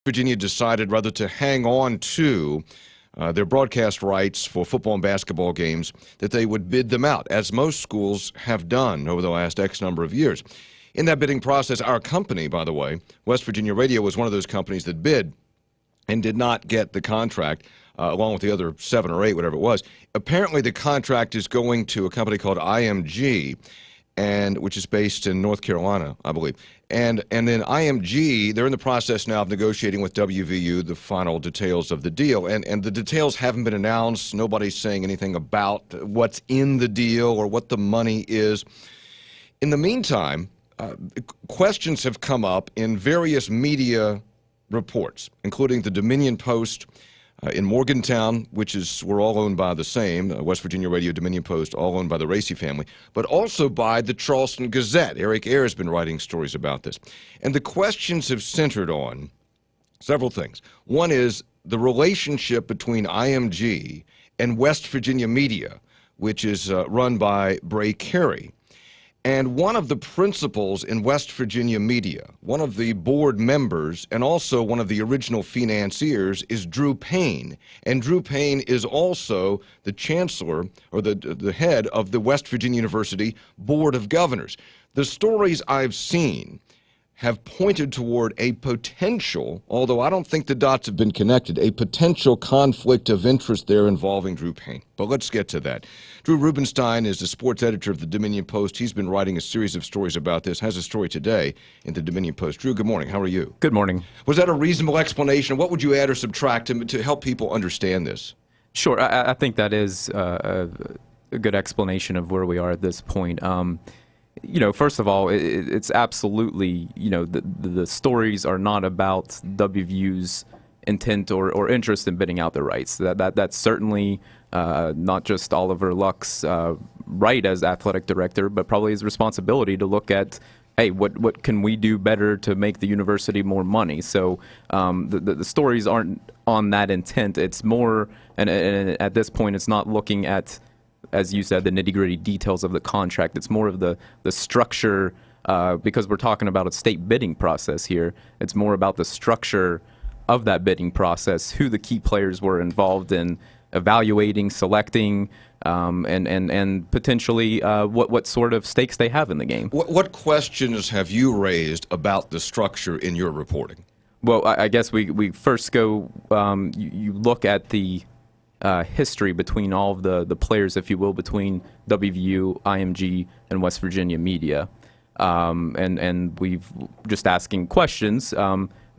Virginia decided rather to hang on to their broadcast rights for football and basketball games, that they would bid them out, as most schools have done over the last X number of years. In that bidding process, our company, by the way, West Virginia Radio, was one of those companies that bid and did not get the contract, along with the other 7 or 8, whatever it was. Apparently, the contract is going to a company called IMG, which is based in North Carolina, I believe. And then IMG, they're in the process now of negotiating with WVU the final details of the deal. And the details haven't been announced. Nobody's saying anything about what's in the deal or what the money is. In the meantime, questions have come up in various media reports, including the Dominion Post in Morgantown, we're all owned by the same, West Virginia Radio, Dominion Post, all owned by the Racy family, but also by the Charleston Gazette. Eric Ayre has been writing stories about this. And the questions have centered on several things. One is the relationship between IMG and West Virginia Media, which is run by Bray Carey. And one of the principals in West Virginia Media, one of the board members, and also one of the original financiers is Drew Payne. And Drew Payne is also the chancellor, or the head of the West Virginia University Board of Governors. The stories I've seen have pointed toward a potential, although I don't think the dots have been connected, a potential conflict of interest there involving Drew Payne. But let's get to that. Drew Rubenstein is the sports editor of the Dominion Post. He's been writing a series of stories about this, has a story today in the Dominion Post. Drew, good morning. How are you? Good morning. Was that a reasonable explanation? What would you add or subtract to help people understand this? Sure. I think that is a good explanation of where we are at this point. First of all, it's absolutely, the stories are not about WVU's intent or interest in bidding out the rights. That's certainly not just Oliver Luck's right as athletic director, but probably his responsibility to look at, hey, what can we do better to make the university more money? So the stories aren't on that intent. It's more, and at this point, it's not looking at, as you said, the nitty-gritty details of the contract. It's more of the structure, because we're talking about a state bidding process here. It's more about the structure of that bidding process, who the key players were involved in evaluating, selecting, and potentially what sort of stakes they have in the game. What questions have you raised about the structure in your reporting? Well, I guess we first go, you look at the history between all of the players, if you will, between WVU, IMG, and West Virginia Media. And we've just asking questions.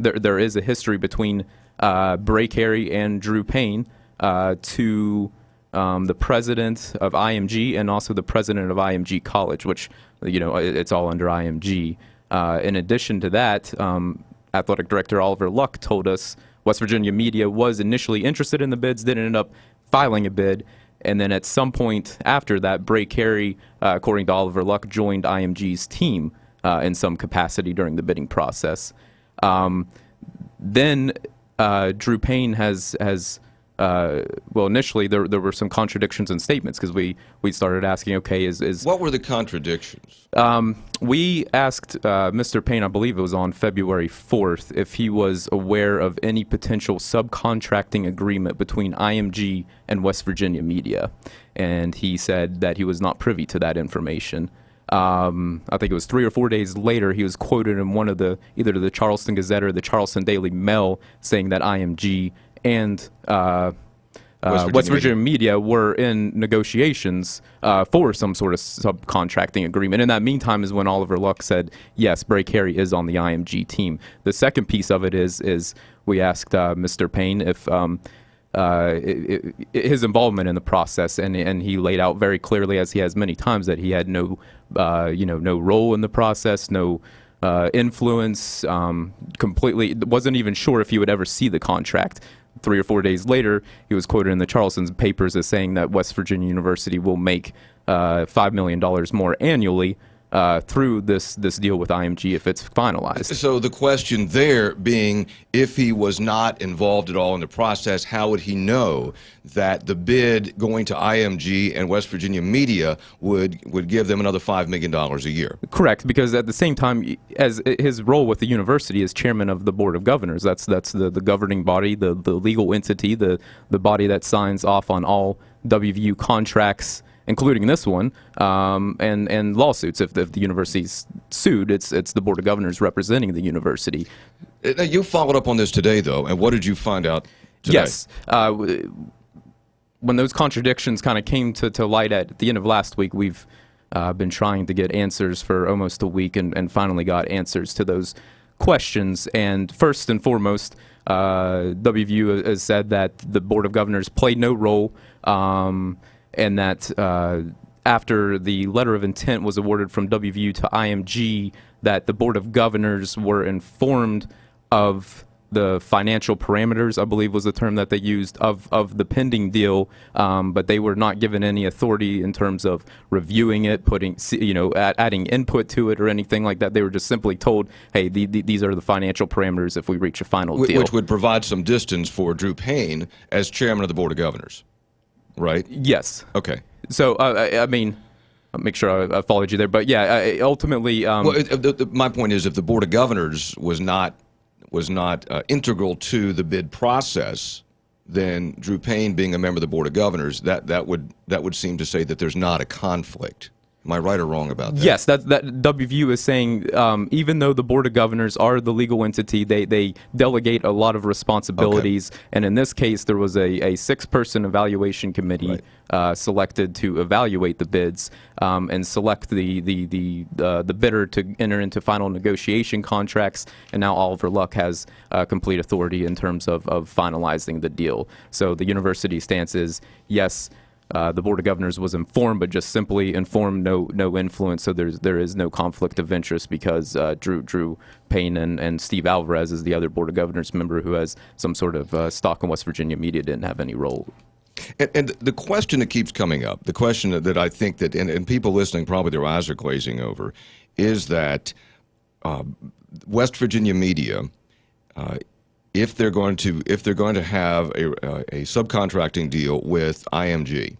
There is a history between Bray Carey and Drew Payne to the president of IMG and also the president of IMG College, which, it's all under IMG. In addition to that, athletic director Oliver Luck told us West Virginia Media was initially interested in the bids, didn't end up filing a bid, and then at some point after that, Bray Carey, according to Oliver Luck, joined IMG's team in some capacity during the bidding process. Then Drew Payne has initially there were some contradictions in statements because we started asking, okay, is what were the contradictions? We asked Mr. Payne, I believe it was on February 4th, if he was aware of any potential subcontracting agreement between IMG and West Virginia Media, and he said that he was not privy to that information. I think it was 3 or 4 days later, he was quoted in one of either the Charleston Gazette or the Charleston Daily Mail saying that IMG and West Virginia Media were in negotiations for some sort of subcontracting agreement. In that meantime is when Oliver Luck said, yes, Bray Carey is on the IMG team. The second piece of it is we asked Mr. Payne if his involvement in the process, and he laid out very clearly, as he has many times, that he had no role in the process, no influence, completely wasn't even sure if he would ever see the contract. 3 or 4 days later, he was quoted in the Charleston papers as saying that West Virginia University will make $5 million more annually through this deal with IMG if it's finalized. So the question there being, if he was not involved at all in the process, how would he know that the bid going to IMG and West Virginia Media would give them another $5 million a year? Correct, because at the same time, as his role with the university is chairman of the board of governors, that's the governing body, the legal entity, the body that signs off on all WVU contracts, including this one, and lawsuits. If the university's sued, it's the board of governors representing the university. Now, you followed up on this today, though, and what did you find out today? Yes. When those contradictions kind of came to light at the end of last week, we've been trying to get answers for almost a week and finally got answers to those questions. And first and foremost, WVU has said that the board of governors played no role, and that after the letter of intent was awarded from WVU to IMG, that the board of governors were informed of the financial parameters, I believe was the term that they used, of the pending deal, but they were not given any authority in terms of reviewing it, adding input to it or anything like that. They were just simply told, hey, these are the financial parameters if we reach a final deal. Which would provide some distance for Drew Payne as chairman of the board of governors, right? Yes. Okay. So, I mean, I'll make sure I followed you there, but yeah, ultimately... my point is, if the board of governors was not integral to the bid process, then Drew Payne being a member of the board of governors, that would seem to say that there's not a conflict. Am I right or wrong about that? Yes, that WVU is saying even though the board of governors are the legal entity, they delegate a lot of responsibilities. Okay. And in this case, there was a 6-person evaluation committee selected to evaluate the bids and select the bidder to enter into final negotiation contracts. And now Oliver Luck has complete authority in terms of finalizing the deal. So the university stance is yes. The board of governors was informed, but just simply informed, no influence. So there is no conflict of interest because Drew Payne and Steve Alvarez is the other board of governors member who has some sort of stock in West Virginia Media, didn't have any role. And the question that keeps coming up, the question that I think that and people listening probably their eyes are glazing over, is that West Virginia Media. If they're going to have a subcontracting deal with IMG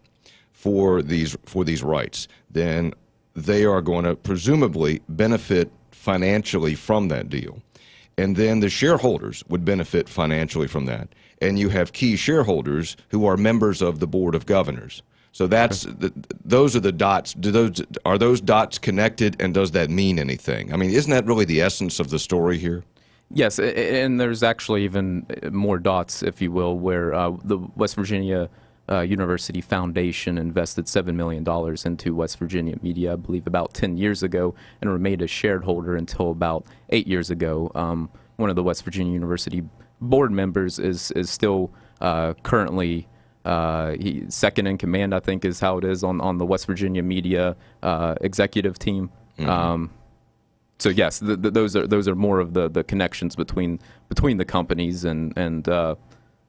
for these rights, then they are going to presumably benefit financially from that deal, and then the shareholders would benefit financially from that. And you have key shareholders who are members of the board of governors. So those are the dots. Are those dots connected, and does that mean anything? I mean, isn't that really the essence of the story here? Yes, and there's actually even more dots, if you will, where the West Virginia University Foundation invested $7 million into West Virginia Media, I believe, about 10 years ago, and remained a shareholder until about 8 years ago. One of the West Virginia University board members is still currently second in command, I think is how it is, on the West Virginia Media executive team. Mm-hmm. So yes, those are more of the connections between the companies and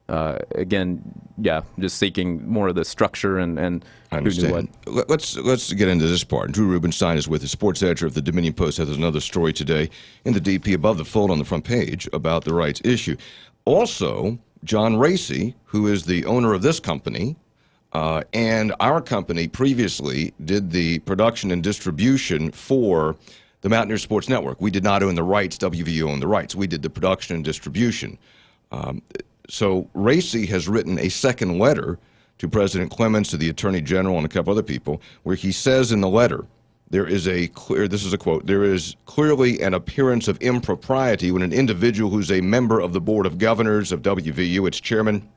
again, yeah, just seeking more of the structure and I understand. Who knew what. Let's get into this part. Drew Rubenstein is with us, sports editor of the Dominion Post. Has another story today in the DP above the fold on the front page about the rights issue. Also, John Racy, who is the owner of this company, and our company previously did the production and distribution for the Mountaineer Sports Network. We did not own the rights. WVU owned the rights. We did the production and distribution. So Racy has written a second letter to President Clemens, to the Attorney General, and a couple other people, where he says in the letter, this is a quote, there is clearly an appearance of impropriety when an individual who's a member of the Board of Governors of WVU, its chairman,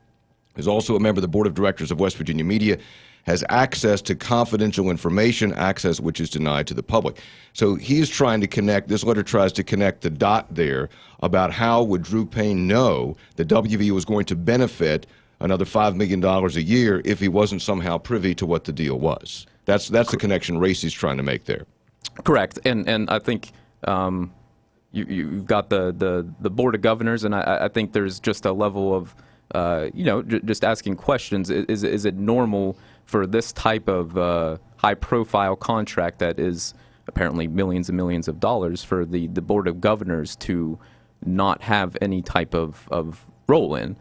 is also a member of the Board of Directors of West Virginia Media, has access to confidential information, access which is denied to the public. So he's trying to connect, this letter tries to connect the dot there about how would Drew Payne know that WVU was going to benefit another $5 million a year if he wasn't somehow privy to what the deal was. That's the connection Racy's trying to make there. Correct. And I think you've got the Board of Governors, and I think there's just a level of, just asking questions. Is it normal for this type of high-profile contract that is apparently millions and millions of dollars for the Board of Governors to not have any type of role in.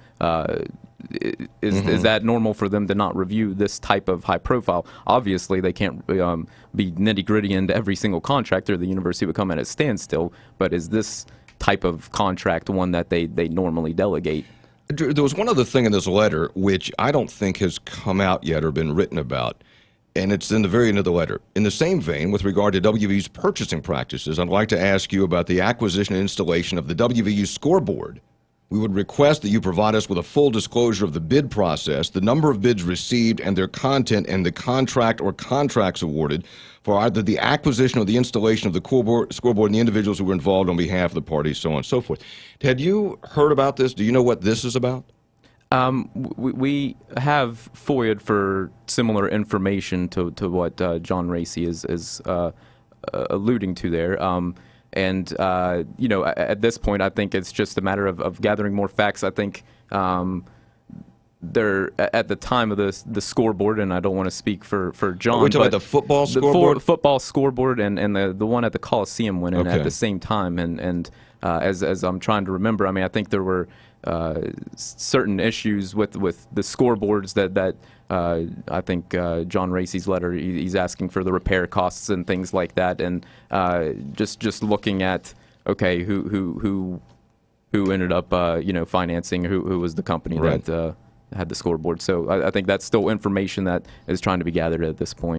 Is that normal for them to not review this type of high profile? Obviously, they can't be nitty gritty into every single contract, or the university would come at a standstill. But is this type of contract one that they normally delegate? There was one other thing in this letter which I don't think has come out yet or been written about, and it's in the very end of the letter. In the same vein, with regard to WVU's purchasing practices, I'd like to ask you about the acquisition and installation of the WVU scoreboard. We would request that you provide us with a full disclosure of the bid process, the number of bids received and their content, and the contract or contracts awarded for either the acquisition or the installation of the scoreboard and the individuals who were involved on behalf of the parties, so on and so forth. Had you heard about this? Do you know what this is about? We have FOIA'd for similar information to what John Racy is alluding to there. And, you know, at this point, I think it's just a matter of gathering more facts. I think they're at the time of the scoreboard, and I don't want to speak for John. Are we talking about the football scoreboard? The football scoreboard and the one at the Coliseum went in at the same time. And as I'm trying to remember, I mean, I think there were certain issues with the scoreboards that I think John Racy's letter, he's asking for the repair costs and things like that, and just looking at, okay, who ended up you know, financing, who was the company that had the scoreboard. So I think that's still information that is trying to be gathered at this point.